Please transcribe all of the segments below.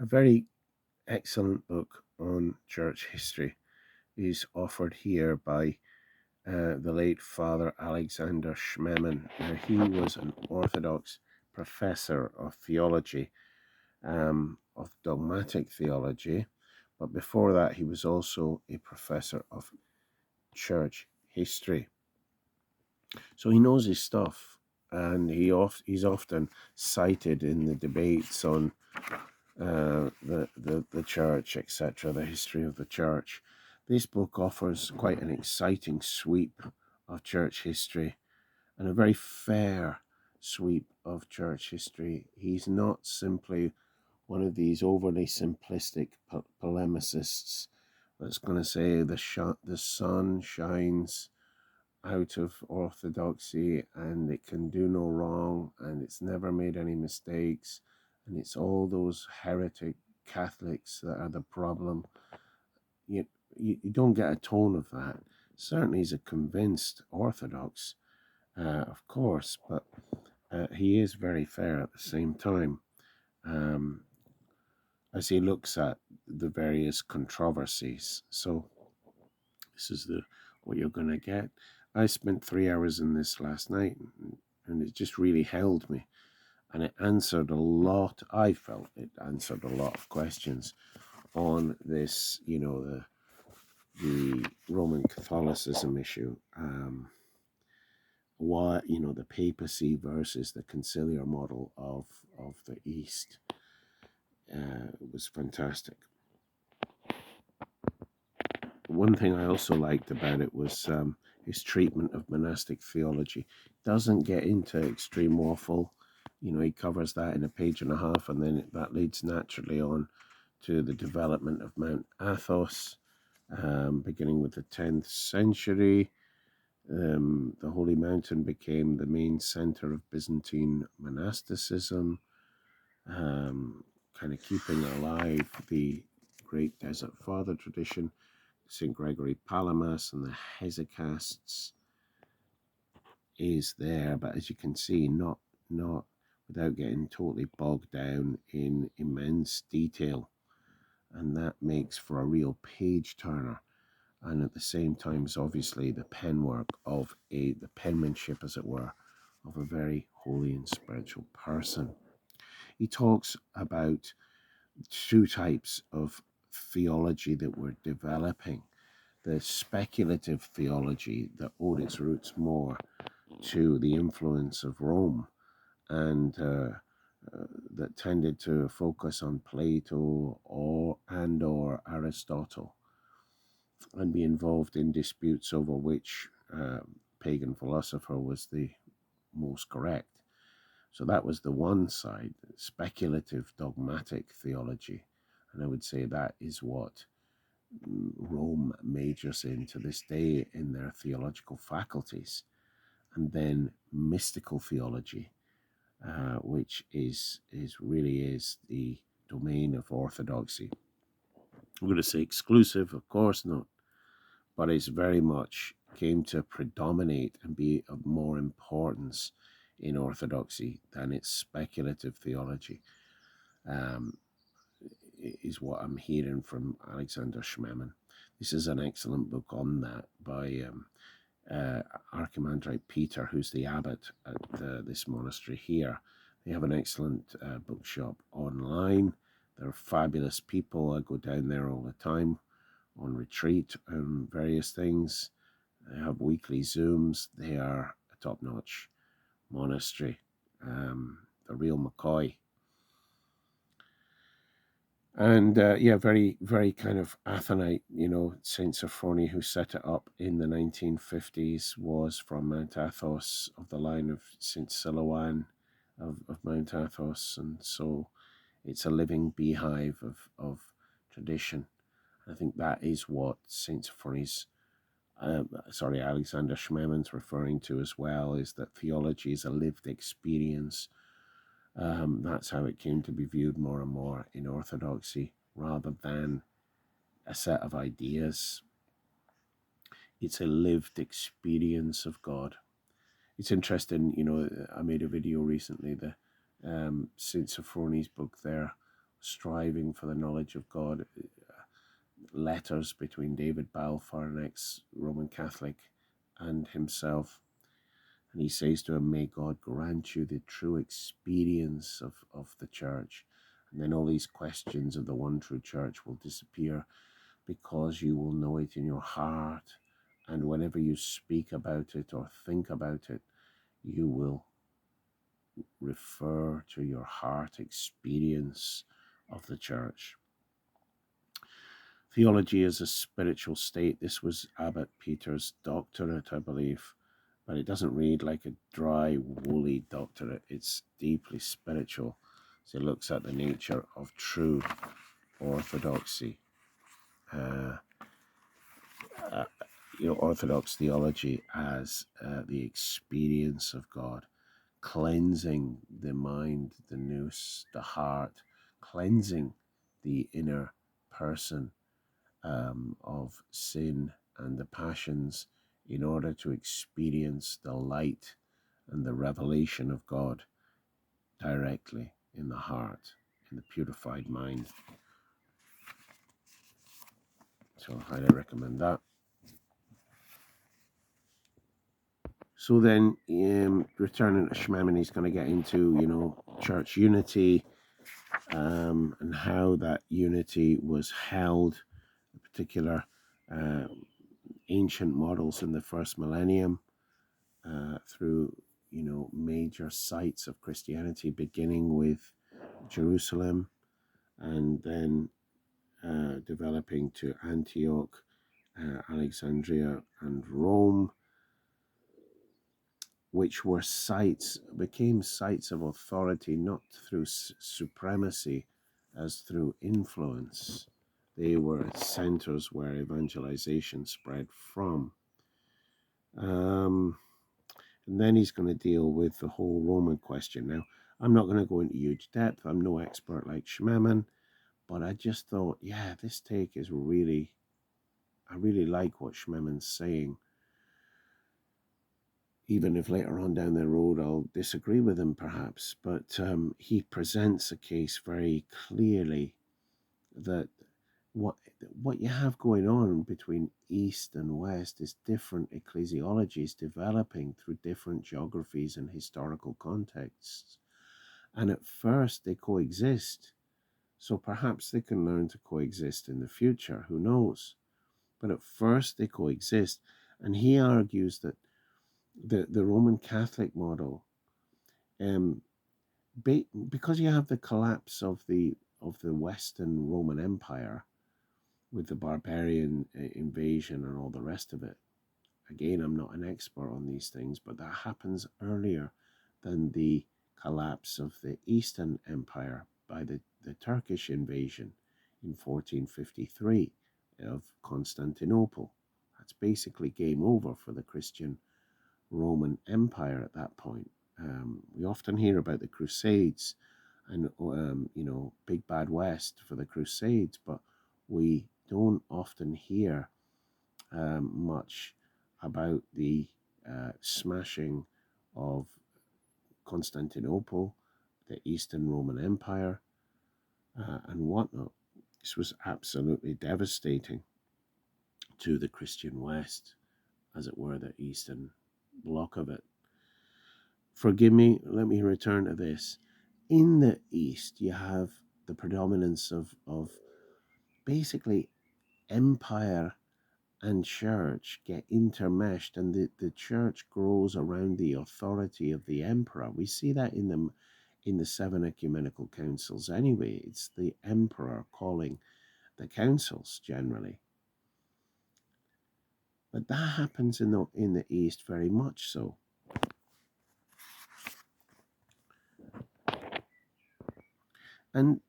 A very excellent book on church history is offered here by the late Father Alexander Schmemann. Now, he was an Orthodox professor of theology, of dogmatic theology, but before that, he was also a professor of church history. So he knows his stuff, and he's often cited in the debates on the church, etc., the history of the church. This book offers quite an exciting sweep of church history and a very fair sweep of church history. He's not simply one of these overly simplistic polemicists that's going to say the sun shines out of orthodoxy and it can do no wrong and it's never made any mistakes and it's all those heretic Catholics that are the problem. You don't get a tone of that. Certainly he's a convinced Orthodox, of course, but he is very fair at the same time, as he looks at the various controversies. So this is what you're going to get. I spent 3 hours in this last night, and it just really held me. And it answered a lot, I felt it answered a lot of questions on this, the Roman Catholicism issue. Why, the papacy versus the conciliar model of the East. It was fantastic. One thing I also liked about it was his treatment of monastic theology. Doesn't get into extreme waffle. He covers that in a page and a half, and then that leads naturally on to the development of Mount Athos, beginning with the 10th century. The Holy Mountain became the main center of Byzantine monasticism, kind of keeping alive the great Desert Father tradition. St. Gregory Palamas and the Hesychasts is there, but as you can see, not without getting totally bogged down in immense detail, and that makes for a real page turner. And at the same time, is obviously the penwork of the penmanship, as it were, of a very holy and spiritual person. He talks about two types of theology that we're developing. The speculative theology that owed its roots more to the influence of Rome and that tended to focus on Plato or Aristotle and be involved in disputes over which pagan philosopher was the most correct. So that was the one side, speculative dogmatic theology. And I would say that is what Rome majors in to this day in their theological faculties. And then mystical theology, which is really the domain of orthodoxy. I'm going to say exclusive, of course not, but it's very much came to predominate and be of more importance in orthodoxy than its speculative theology. Is what I'm hearing from Alexander Schmemann. This is an excellent book on that by Archimandrite Peter, who's the abbot at this monastery here. They have an excellent bookshop online. They're fabulous people. I go down there all the time on retreat and various things. They have weekly Zooms. They are a top-notch monastery. The real McCoy. And very, very kind of Athonite, Saint Sophrony, who set it up in the 1950s, was from Mount Athos, of the line of Saint Silouan of Mount Athos. And so it's a living beehive of tradition. I think that is what Saint Sophrony's, Alexander Schmemann's referring to as well, is that theology is a lived experience. That's how it came to be viewed more and more in Orthodoxy, rather than a set of ideas. It's a lived experience of God. It's interesting, I made a video recently, the St. Sophrony's book there striving for the knowledge of God, letters between David Balfour, an ex-Roman Catholic, and himself. And he says to him, may God grant you the true experience of the church. And then all these questions of the one true church will disappear because you will know it in your heart. And whenever you speak about it or think about it, you will refer to your heart experience of the church. Theology is a spiritual state. This was Abbot Peter's doctorate, I believe, but it doesn't read like a dry, woolly doctorate. It's deeply spiritual. So it looks at the nature of true orthodoxy. Orthodox theology as the experience of God, cleansing the mind, the nous, the heart, cleansing the inner person of sin and the passions in order to experience the light and the revelation of God directly in the heart, in the purified mind. So I highly recommend that. So then, returning to Schmemann, he's going to get into, church unity and how that unity was held, particular ancient models in the first millennium through, major sites of Christianity, beginning with Jerusalem and then developing to Antioch, Alexandria, and Rome, which became sites of authority, not through supremacy as through influence. They were centers where evangelization spread from. And then he's going to deal with the whole Roman question. Now, I'm not going to go into huge depth. I'm no expert like Schmemann, but I just thought, this take is I really like what Schmemann's saying. Even if later on down the road I'll disagree with him perhaps, but he presents a case very clearly that what you have going on between East and West is different ecclesiologies developing through different geographies and historical contexts. And at first they coexist. So perhaps they can learn to coexist in the future, who knows? But at first they coexist. And he argues that the Roman Catholic model, because you have the collapse of the Western Roman Empire with the barbarian invasion and all the rest of it. Again, I'm not an expert on these things, but that happens earlier than the collapse of the Eastern Empire by the Turkish invasion in 1453 of Constantinople. That's basically game over for the Christian Roman Empire at that point. We often hear about the Crusades and, Big Bad West for the Crusades, but we don't often hear much about the smashing of Constantinople, the Eastern Roman Empire, and whatnot. This was absolutely devastating to the Christian West, as it were, the Eastern bloc of it. Forgive me, let me return to this. In the East, you have the predominance of basically empire and church get intermeshed, and the church grows around the authority of the emperor. We see that in the 7 ecumenical councils anyway. It's the emperor calling the councils generally. But that happens in the East very much so. And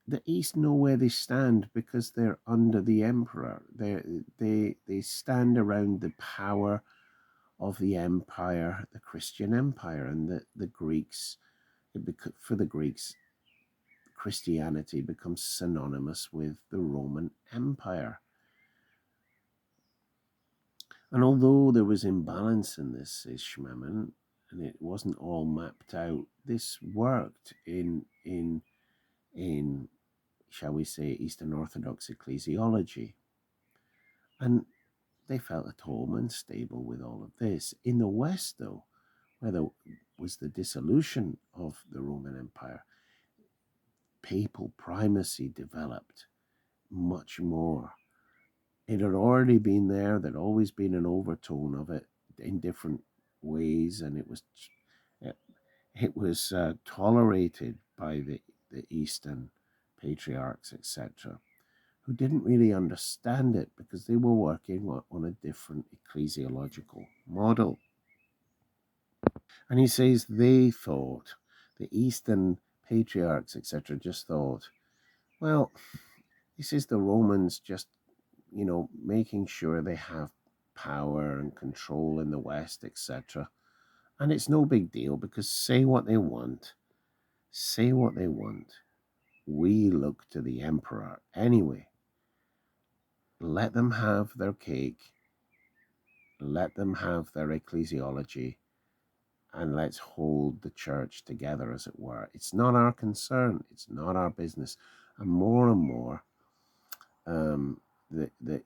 the East know where they stand because they're under the emperor. They stand around the power of the empire, the Christian empire, and the Greeks. For the Greeks, Christianity becomes synonymous with the Roman Empire. And although there was imbalance in this, says Schmemann, and it wasn't all mapped out, this worked in in, shall we say, Eastern Orthodox ecclesiology. And they felt at home and stable with all of this. In the West, though, where there was the dissolution of the Roman Empire, papal primacy developed much more. It had already been there, there'd always been an overtone of it in different ways, and it was tolerated by the Eastern patriarchs, etc., who didn't really understand it because they were working on a different ecclesiological model. And he says they thought, the Eastern patriarchs, etc., just thought, well, this is the Romans just, making sure they have power and control in the West, etc. And it's no big deal because say what they want, we look to the emperor anyway. Let them have their cake, let them have their ecclesiology, and let's hold the church together, as it were. It's not our concern, it's not our business. And more, the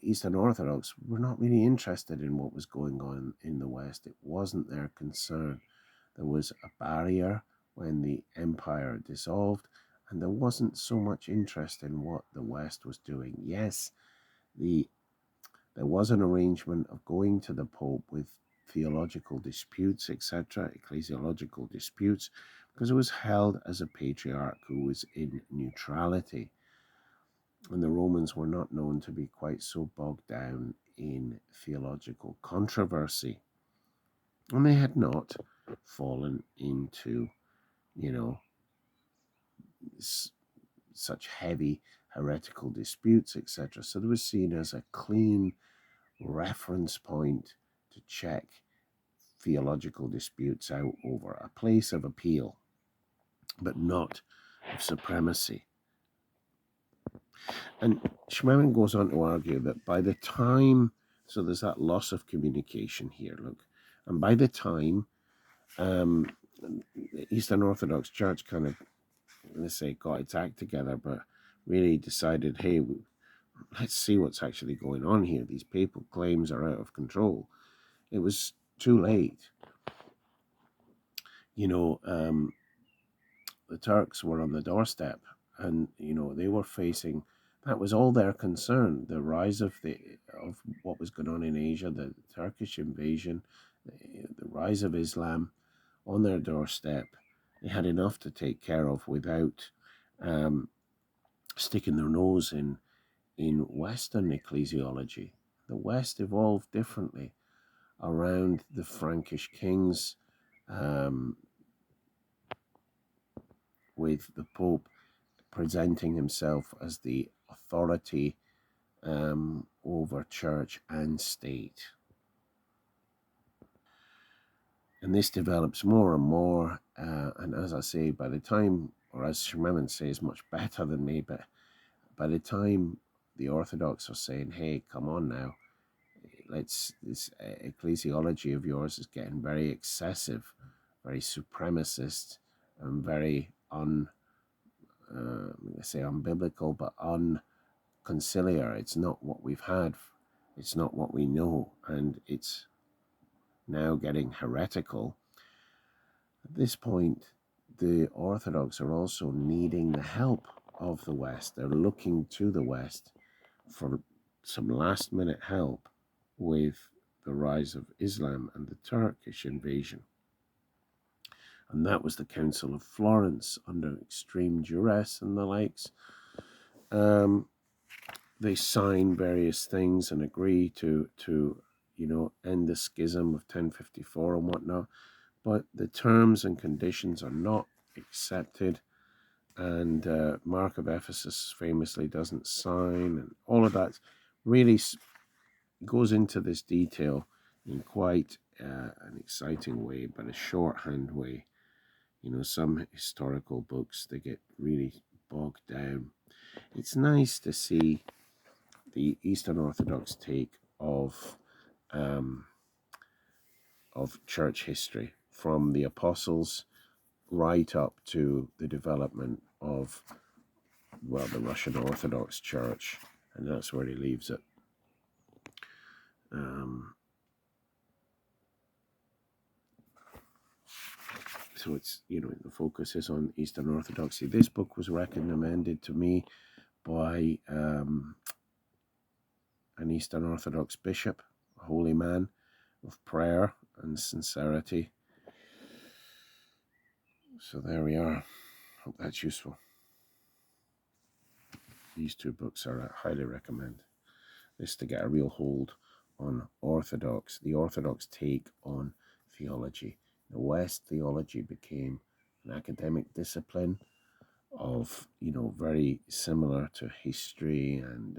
Eastern Orthodox were not really interested in what was going on in the West. It wasn't their concern. There was a barrier when the empire dissolved, and there wasn't so much interest in what the West was doing. Yes, there was an arrangement of going to the Pope with theological disputes, etc., ecclesiological disputes, because it was held as a patriarch who was in neutrality. And the Romans were not known to be quite so bogged down in theological controversy. And they had not fallen into, such heavy heretical disputes, etc. So it was seen as a clean reference point to check theological disputes out over, a place of appeal, but not of supremacy. And Schmemann goes on to argue that by the time, so there's that loss of communication here, look, and by the time the Eastern Orthodox Church kind of, let's say, got its act together, but really decided, hey, let's see what's actually going on here. These papal claims are out of control. It was too late. The Turks were on the doorstep, and they were facing. That was all their concern: the rise of what was going on in Asia, the Turkish invasion, the rise of Islam, on their doorstep. They had enough to take care of without sticking their nose in Western ecclesiology. The West evolved differently around the Frankish kings, with the Pope presenting himself as the authority over church and state. And this develops more and more. And as I say, by the time, or as Schmemann says much better than me, but by the time the Orthodox are saying, hey, come on now, this ecclesiology of yours is getting very excessive, very supremacist, and very unbiblical, but unconciliar. It's not what we've had. It's not what we know. And it's now getting heretical. At this point, the Orthodox are also needing the help of the West. They're looking to the West for some last minute help with the rise of Islam and the Turkish invasion. And that was the Council of Florence under extreme duress and the likes. They sign various things and agree to end the schism of 1054 and whatnot, but the terms and conditions are not accepted, and Mark of Ephesus famously doesn't sign, and all of that really goes into this detail in quite an exciting way, but a shorthand way. Some historical books, they get really bogged down. It's nice to see the Eastern Orthodox take of church history from the apostles right up to the development of, well, the Russian Orthodox Church, and that's where he leaves it. So it's, the focus is on Eastern Orthodoxy. This book was recommended to me by an Eastern Orthodox bishop, a holy man of prayer and sincerity. So there we are. Hope that's useful. These two books I highly recommend. This to get a real hold on the Orthodox take on theology. The West, theology became an academic discipline of, very similar to history and,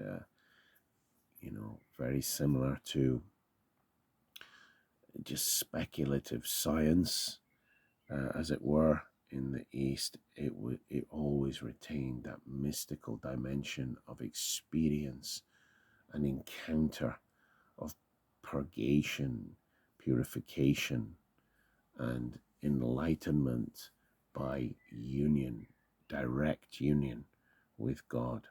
very similar to just speculative science, as it were. In the East, it always retained that mystical dimension of experience, an encounter of purgation, purification, and enlightenment by union, direct union with God.